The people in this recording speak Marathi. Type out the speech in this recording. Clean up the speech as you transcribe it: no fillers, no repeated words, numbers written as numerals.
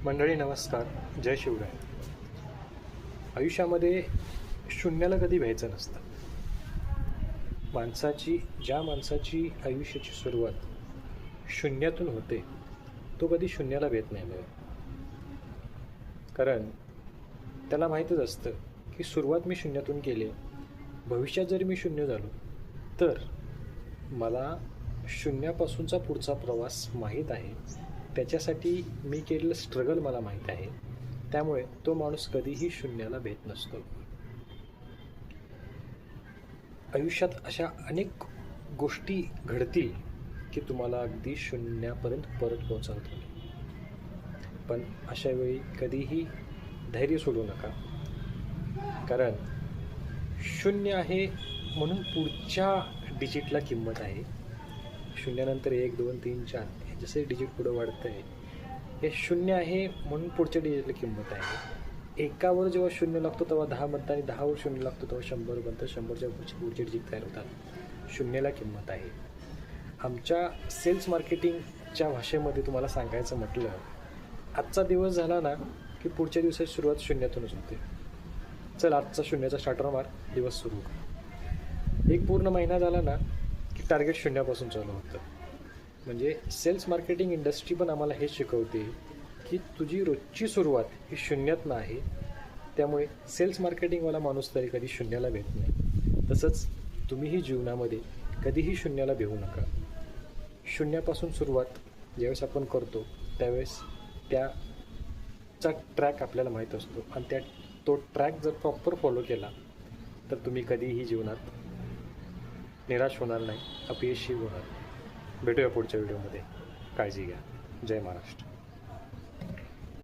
मंडळी नमस्कार. जय शिवराय. आयुष्यामध्ये शून्याला कधी व्हायचं नसतं. ज्या माणसाची आयुष्याची सुरुवात शून्यातून होते तो कधी शून्याला भेट नाही मिळत. कारण त्याला माहीतच असतं की सुरुवात मी शून्यातून केली, भविष्यात जरी मी शून्य झालो तर मला शून्यापासूनचा पुढचा प्रवास माहीत आहे. त्याच्यासाठी मी केलेलं स्ट्रगल मला माहीत आहे. त्यामुळे तो माणूस कधीही शून्याला भेट नसतो. आयुष्यात अशा अनेक गोष्टी घडतील की तुम्हाला अगदी शून्यापर्यंत परत पोहोचवतील. पण अशा वेळी कधीही धैर्य सोडू नका. कारण शून्य आहे म्हणून पुढच्या डिजिटला किंमत आहे. शून्यानंतर 1, 2, 3, 4 हे जसे डिजिट पुढं वाढतं आहे, हे शून्य आहे म्हणून पुढच्या डिजिटला किंमत आहे. एकावर जेव्हा शून्य लागतो तेव्हा 10 बनतं आणि 10वर शून्य लागतो तेव्हा 100 बनतं. 100च्या पुढचे डिजिट तयार होतात. शून्याला किंमत आहे. आमच्या सेल्स मार्केटिंगच्या भाषेमध्ये तुम्हाला सांगायचं म्हटलं, आजचा दिवस झाला ना की पुढच्या दिवसाची सुरुवात शून्यातूनच होते. चल आजचा शून्याचा स्टार्टर मार, दिवस सुरू कर. एक पूर्ण महिना झाला ना की टार्गेट शून्यापासून चालू होतं. म्हणजे सेल्स मार्केटिंग इंडस्ट्री पण आम्हाला हे शिकवते की तुझी रोजची सुरुवात ही शून्यातनं आहे. त्यामुळे सेल्स मार्केटिंगवाला माणूस तरी कधी शून्याला भेट नाही. तसंच तुम्हीही जीवनामध्ये कधीही शून्याला भेटू नका. शून्यापासून सुरुवात ज्यावेळेस आपण करतो त्यावेळेस त्याचा ट्रॅक आपल्याला माहीत असतो आणि तो ट्रॅक जर प्रॉपर फॉलो केला तर तुम्ही कधीही जीवनात निराश होणार नाही, अपयशी होणार. भेटूया पुढच्या व्हिडिओमध्ये. काळजी घ्या. जय महाराष्ट्र.